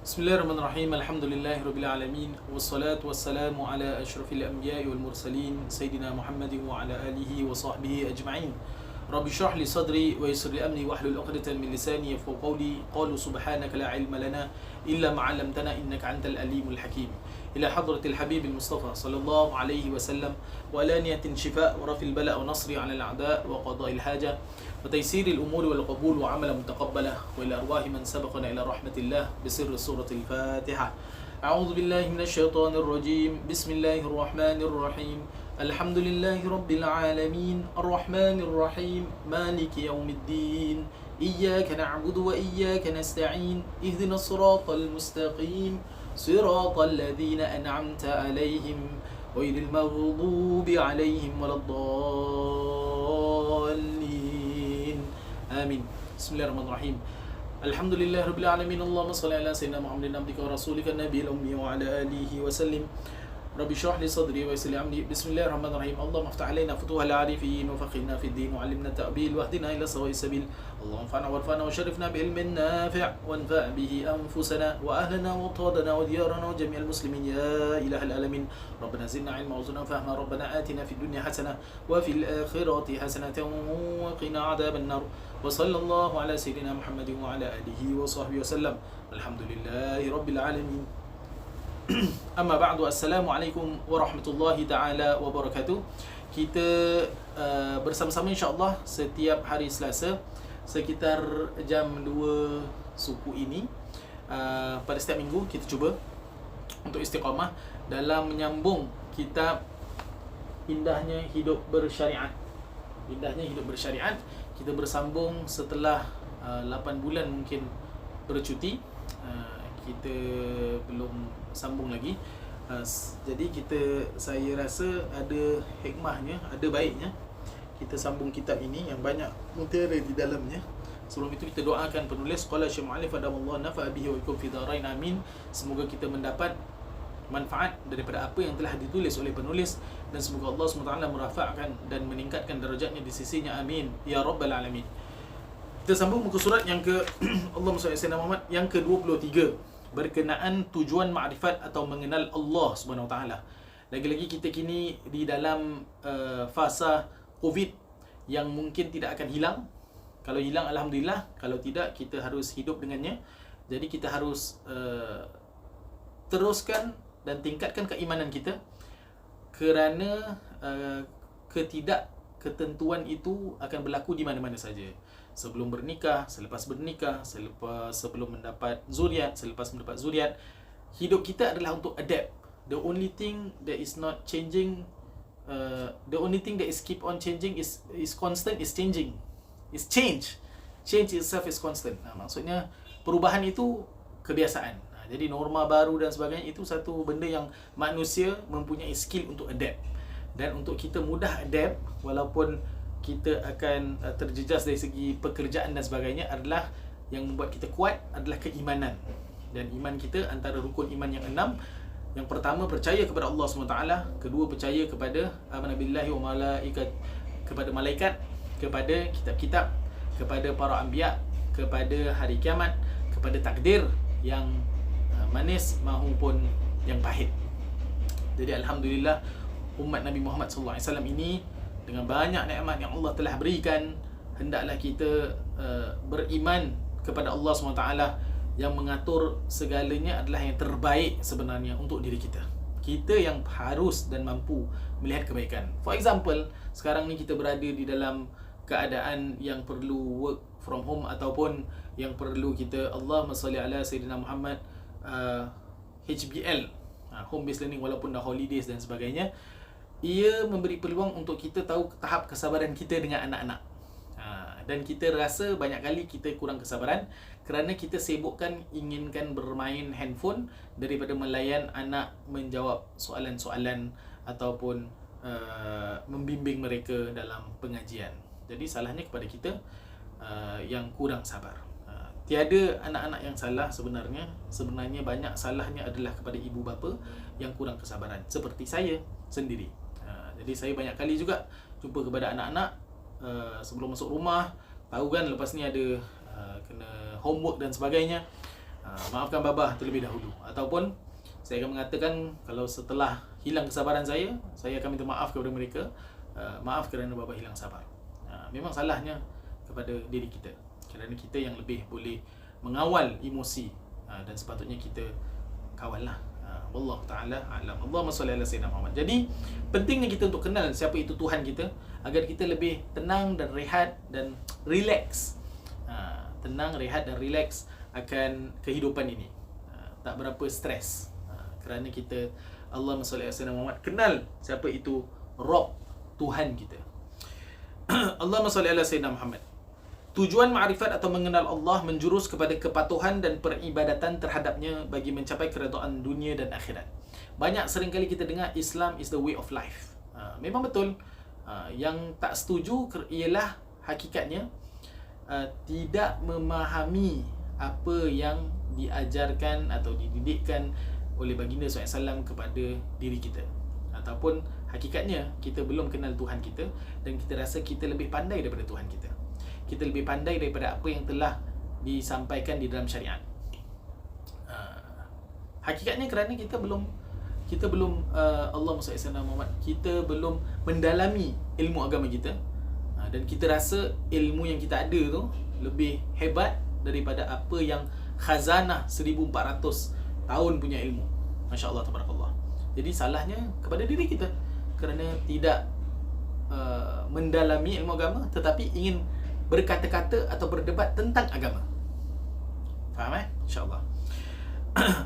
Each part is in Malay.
Bismillahirrahmanirrahim. Alhamdulillahirabbil wassalatu wassalamu ala asyrafil anbiya'i wal mursalin sayyidina Muhammadin wa ala alihi wa sahbihi ajma'in. Rabbi shrah li sadri wa yassir li amri wahlul 'uqdatam min lisani yafqahu qawli. Qalu subhanaka la 'ilma lana illa ma 'allamtana innaka antal alimul hakim. Ila hadratil habibil mustafa sallallahu alaihi wasallam wa ala niyatin shifa' wa rafil bala' wa nasri 'ala al-a'da' wa qada'il haja وتيسير الأمور والقبول وعملا متقبلا وإلى أرواح من سبقنا إلى رحمة الله بسر سورة الفاتحة. أعوذ بالله من الشيطان الرجيم. بسم الله الرحمن الرحيم. الحمد لله رب العالمين الرحمن الرحيم مالك يوم الدين إياك نعبد وإياك نستعين اهدنا الصراط المستقيم صراط الذين أنعمت عليهم غير المغضوب عليهم ولا الضالين. آمين. بسم الله الرحمن الرحيم. الحمد لله رب العالمين. اللهم صل على سيدنا محمد عبدك ورسولك النبي الأمي وعلى آله وسلم. رب اشرح لي صدري ويسر لي أمري. بسم الله الرحمن الرحيم. اللهم افتح علينا فتوح العارفين وفقهنا في الدين وعلمنا التأويل واهدنا إلى سواء السبيل. اللهم انفعنا وارفعنا وشرفنا بعلم نافع وانفع به أنفسنا وأهلنا وأوطاننا وديارنا وجميع المسلمين يا إله العالمين. ربنا زدنا علما وارزقنا فهما. ربنا آتنا في الدنيا حسنة وفي الآخرة حسنة وقنا عذاب النار. وصلى الله على سيدنا محمد وعلى آله وصحبه وسلم. الحمد لله رب العالمين. Amma ba'du. Assalamualaikum warahmatullahi ta'ala wabarakatuh. Kita bersama-sama insyaAllah setiap hari Selasa sekitar jam 2 suku ini, pada setiap minggu kita cuba untuk istiqamah dalam menyambung kitab Indahnya Hidup Bersyariat. Indahnya Hidup Bersyariat. Kita bersambung setelah 8 bulan mungkin bercuti. Kita belum sambung lagi. Jadi saya rasa ada hikmahnya, ada baiknya kita sambung kitab ini yang banyak mutiara di dalamnya. Sebelum itu kita doakan penulis qala Syekh Mu'allif adamallahu nafa'a bihi wa ikum fi darain amin. Semoga kita mendapat manfaat daripada apa yang telah ditulis oleh penulis, dan semoga Allah SWT merafa'kan dan meningkatkan darajatnya di sisinya, amin ya rabbal alamin. Kita sambung muka surat yang ke Allahumma salli ala sayyidina Muhammad yang ke-23, berkenaan tujuan makrifat atau mengenal Allah Subhanahu Wa Taala. Lagi-lagi kita kini di dalam fasa COVID yang mungkin tidak akan hilang. Kalau hilang alhamdulillah, kalau tidak kita harus hidup dengannya. Jadi kita harus teruskan dan tingkatkan keimanan kita, kerana ketidakketentuan itu akan berlaku di mana-mana saja. Sebelum bernikah, selepas bernikah, sebelum mendapat zuriat, selepas mendapat zuriat. Hidup kita adalah untuk adapt. The only thing that is not changing, the only thing that is keep on changing is constant, is changing. Is change. Change itself is constant. Maksudnya perubahan itu kebiasaan. Jadi norma baru dan sebagainya itu satu benda yang manusia mempunyai skill untuk adapt. Dan untuk kita mudah adapt walaupun kita akan terjejas dari segi pekerjaan dan sebagainya, adalah yang membuat kita kuat adalah keimanan. Dan iman kita antara rukun iman yang 6. Yang pertama, percaya kepada Allah SWT. Kedua, percaya kepada amanabillahi wa malaikat, kepada malaikat, kepada kitab-kitab, kepada para anbiya, kepada hari kiamat, kepada takdir yang manis maupun yang pahit. Jadi alhamdulillah umat Nabi Muhammad SAW ini dengan banyak nikmat yang Allah telah berikan, hendaklah kita beriman kepada Allah SWT yang mengatur segalanya adalah yang terbaik sebenarnya untuk diri kita. Kita yang harus dan mampu melihat kebaikan. For example, sekarang ni kita berada di dalam keadaan yang perlu work from home, ataupun yang perlu kita Allahumma salli ala Sayyidina Muhammad, HBL, home based learning, walaupun dah holidays dan sebagainya. Ia memberi peluang untuk kita tahu tahap kesabaran kita dengan anak-anak. Dan kita rasa banyak kali kita kurang kesabaran kerana kita sibukkan inginkan bermain handphone daripada melayan anak menjawab soalan-soalan ataupun membimbing mereka dalam pengajian. Jadi salahnya kepada kita yang kurang sabar. Tiada anak-anak yang salah sebenarnya. Sebenarnya banyak salahnya adalah kepada ibu bapa yang kurang kesabaran, seperti saya sendiri. Jadi saya banyak kali juga jumpa kepada anak-anak sebelum masuk rumah, tahu kan lepas ni ada kena homework dan sebagainya. Maafkan babah terlebih dahulu. Ataupun saya akan mengatakan, kalau setelah hilang kesabaran saya akan minta maaf kepada mereka. Maaf kerana babah hilang sabar. Memang salahnya kepada diri kita, kerana kita yang lebih boleh mengawal emosi, dan sepatutnya kita kawal lah. Wallahu ta'ala a'lam. Allahumma salli ala sayyidina Muhammad. Jadi pentingnya kita untuk kenal siapa itu Tuhan kita, agar kita lebih tenang dan rehat dan relax. Tenang, rehat dan relax akan kehidupan ini. Tak berapa stres, kerana kita, Allahumma salli ala sayyidina Muhammad, kenal siapa itu Rabb, Tuhan kita. Allahumma salli ala sayyidina Muhammad. Tujuan ma'rifat atau mengenal Allah menjurus kepada kepatuhan dan peribadatan terhadapnya bagi mencapai keredaan dunia dan akhirat. Banyak seringkali kita dengar Islam is the way of life. Memang betul. Yang tak setuju ialah hakikatnya tidak memahami apa yang diajarkan atau dididikkan oleh baginda SAW kepada diri kita. Ataupun hakikatnya kita belum kenal Tuhan kita, dan kita rasa kita lebih pandai daripada Tuhan kita. Kita lebih pandai daripada apa yang telah disampaikan di dalam syariat. Hakikatnya kerana kita belum Allahumma salli ala Muhammad, kita belum mendalami ilmu agama kita, dan kita rasa ilmu yang kita ada tu lebih hebat daripada apa yang khazanah 1400 tahun punya ilmu. Masya-Allah, tabarakallah. Jadi salahnya kepada diri kita kerana tidak mendalami ilmu agama, tetapi ingin berkata-kata atau berdebat tentang agama. Faham InsyaAllah.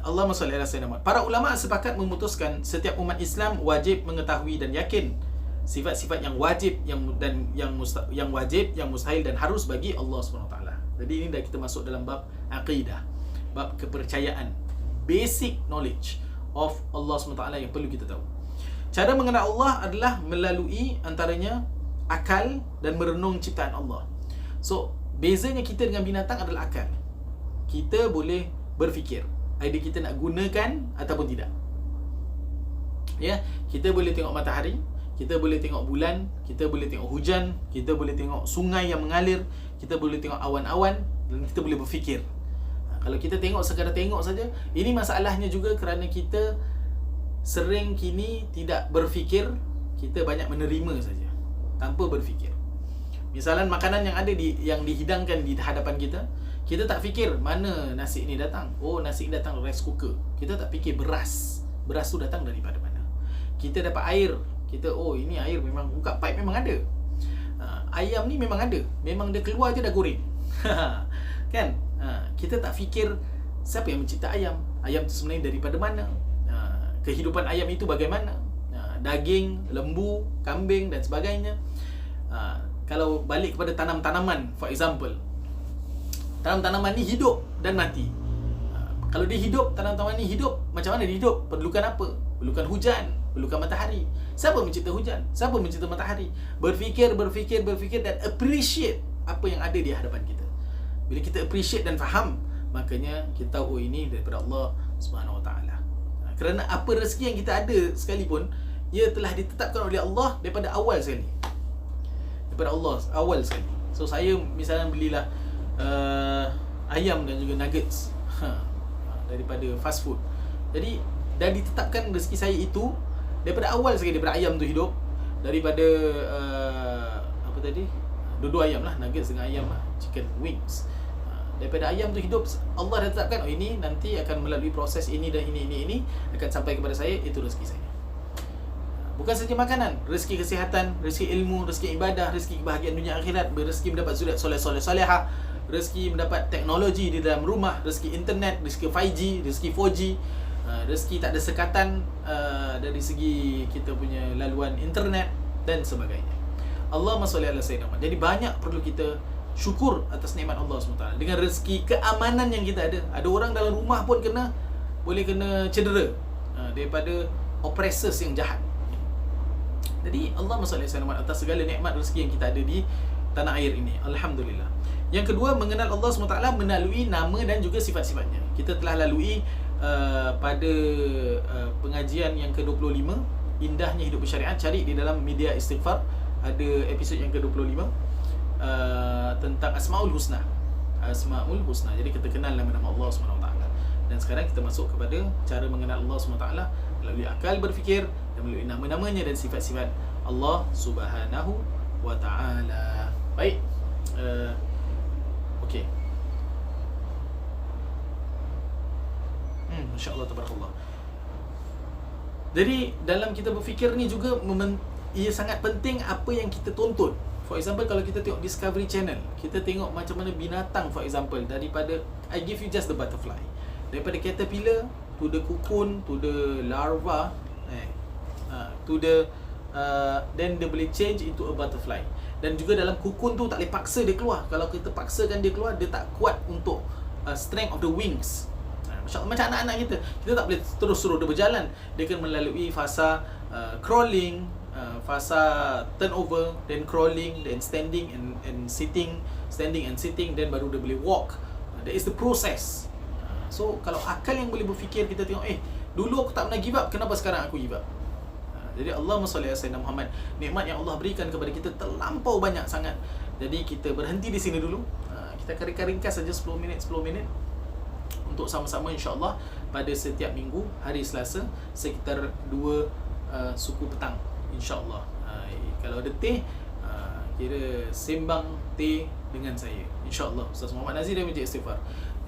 Allahumma salli ala sayyidina Muhammad. Para ulama sepakat memutuskan setiap umat Islam wajib mengetahui dan yakin sifat-sifat yang wajib, yang wajib, yang mustahil dan harus bagi Allah SWT. Jadi ini dah kita masuk dalam bab aqidah, bab kepercayaan, basic knowledge of Allah SWT yang perlu kita tahu. Cara mengenal Allah adalah melalui antaranya akal dan merenung ciptaan Allah. So, bezanya kita dengan binatang adalah akal. Kita boleh berfikir, either kita nak gunakan ataupun tidak. Ya, kita boleh tengok matahari, kita boleh tengok bulan, kita boleh tengok hujan, kita boleh tengok sungai yang mengalir, kita boleh tengok awan-awan, dan kita boleh berfikir. Kalau kita tengok sekadar tengok saja, ini masalahnya juga kerana kita sering kini tidak berfikir, kita banyak menerima saja tanpa berfikir. Misalan makanan yang dihidangkan di hadapan kita, kita tak fikir mana nasi ini datang. Oh, nasi ini datang dari rice cooker. Kita tak fikir beras tu datang daripada mana. Kita dapat air, kita ini air memang buka pipe memang ada. Ayam ni memang ada, memang dia keluar je dah goreng. Kan? Kita tak fikir siapa yang mencipta ayam. Ayam tu sebenarnya daripada mana? Kehidupan ayam itu bagaimana? Daging, lembu, kambing dan sebagainya. Kalau balik kepada tanam-tanaman, for example, tanam-tanaman ni hidup dan mati. Kalau dia hidup, tanam-tanaman ni hidup, macam mana dia hidup? Perlukan apa? Perlukan hujan, perlukan matahari. Siapa mencipta hujan? Siapa mencipta matahari? Berfikir dan appreciate apa yang ada di hadapan kita. Bila kita appreciate dan faham, makanya kita tahu ini daripada Allah Subhanahu Wa Taala. Kerana apa rezeki yang kita ada sekalipun, ia telah ditetapkan oleh Allah daripada awal sekali. Daripada Allah awal sekali. So saya misalnya belilah ayam dan juga nuggets daripada fast food. Jadi dah ditetapkan rezeki saya itu daripada awal sekali, daripada ayam tu hidup, daripada apa tadi? Dua ayam lah, nuggets dengan ayam lah, chicken wings. Daripada ayam tu hidup, Allah dah tetapkan ini nanti akan melalui proses ini dan ini akan sampai kepada saya, itu rezeki saya. Bukan saja makanan, rezeki kesihatan, rezeki ilmu, rezeki ibadah, rezeki kebahagiaan dunia akhirat, rezeki mendapat zuriat soleh-solehah, rezeki mendapat teknologi di dalam rumah, rezeki internet, rezeki 5G, rezeki 4G, rezeki tak ada sekatan dari segi kita punya laluan internet dan sebagainya. Allahumma salli ala sayyidina Muhammad. Jadi banyak perlu kita syukur atas nikmat Allah SWT dengan rezeki keamanan yang kita ada. Ada orang dalam rumah pun boleh kena cedera daripada oppressors yang jahat. Jadi Allahumma salli ala sayyidina Muhammad atas segala nikmat rezeki yang kita ada di tanah air ini. Alhamdulillah. Yang kedua, mengenal Allah SWT melalui nama dan juga sifat-sifatnya. Kita telah lalui pada pengajian yang ke-25, Indahnya Hidup Bersyariat. Cari di dalam media Istighfar, ada episod yang ke-25 tentang Asmaul Husna. Asmaul Husna. Jadi kita kenal nama-nama Allah SWT. Dan sekarang kita masuk kepada cara mengenal Allah SWT melalui akal berfikir dan melalui nama-namanya dan sifat-sifat Allah Subhanahu wa ta'ala. Baik. Okey. Masya-Allah, tabarakallah. Jadi dalam kita berfikir ni juga ia sangat penting apa yang kita tonton. For example, kalau kita tengok Discovery Channel, kita tengok macam mana binatang, for example, daripada, I give you just the butterfly, daripada caterpillar to the cocoon to the larva, to the then dia boleh change into a butterfly. Dan juga dalam cocoon tu tak boleh paksa dia keluar. Kalau kita paksakan dia keluar, dia tak kuat untuk strength of the wings. Macam anak-anak kita tak boleh terus suruh dia berjalan. Dia akan melalui fasa crawling, fasa turnover, then crawling, then standing and sitting, standing and sitting, then baru dia boleh walk. That is the process. So kalau akal yang boleh berfikir, kita tengok, dulu aku tak pernah give up, kenapa sekarang aku give up? Jadi Allahumma salli ala sayyidina Muhammad, nikmat yang Allah berikan kepada kita terlampau banyak sangat. Jadi kita berhenti di sini dulu. Kita ringkas saja 10 minit untuk sama-sama insya-Allah pada setiap minggu hari Selasa sekitar 2 suku petang insya-Allah. Kalau ada teh, kira sembang teh dengan saya insya-Allah. Ustaz Muhammad Nazir dari Masjid Istighfar.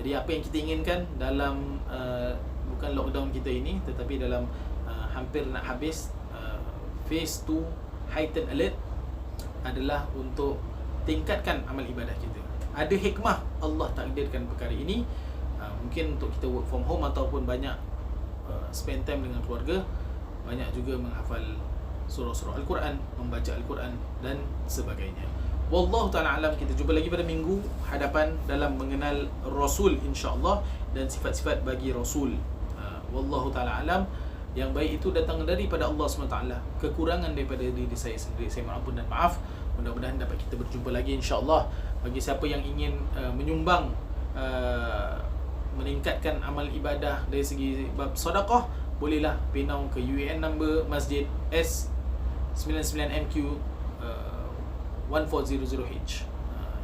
Jadi apa yang kita inginkan dalam bukan lockdown kita ini, tetapi dalam hampir nak habis phase 2 heightened alert adalah untuk tingkatkan amal ibadah kita. Ada hikmah Allah takdirkan perkara ini. Mungkin untuk kita work from home ataupun banyak spend time dengan keluarga, banyak juga menghafal surah-surah Al-Quran, membaca Al-Quran dan sebagainya. Wallahu ta'ala alam. Kita jumpa lagi pada minggu hadapan dalam mengenal Rasul insya-Allah dan sifat-sifat bagi Rasul. Wallahu ta'ala alam. Yang baik itu datang daripada Allah SWT. Kekurangan daripada diri saya sendiri, saya mohon ampun dan maaf. Mudah-mudahan dapat kita berjumpa lagi insya-Allah. Bagi siapa yang ingin menyumbang, meningkatkan amal ibadah dari segi bab sedekah, bolehlah PayNow ke UAN number Masjid S99MQ 1400H.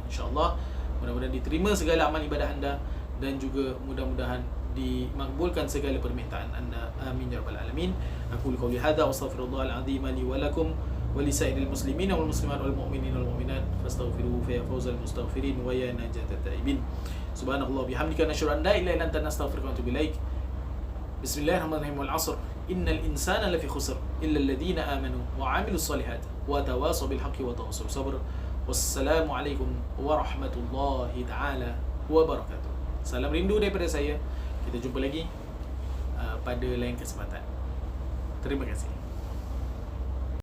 InsyaAllah mudah-mudahan diterima segala amal ibadah anda dan juga mudah-mudahan dimakbulkan segala permintaan anda. Amin ya rabbal alamin. Aku qouli hadza wa astaghfirullahal azim li wa lakum wa li sa'iril muslimin wal muslimat wal mu'minin wal mu'minat fastaghfiruhu fa ya fawzal mustaghfirin wa ya najatat taibin. Subhanallah bihamdika nasyhadu an la ilaha illa anta nastaghfiruka wa natubu ilaik. Bismillahirrahmanirrahim. Wal 'asr innal insana lafi khusr illa alladhina amanu wa 'amilus solihat wa tawasaw bil haqqi wa tawasaw bis sabr. Wassalamu alaikum warahmatullahi taala wabarakatuh. Salam rindu daripada saya. Kita jumpa lagi pada lain kesempatan. Terima kasih.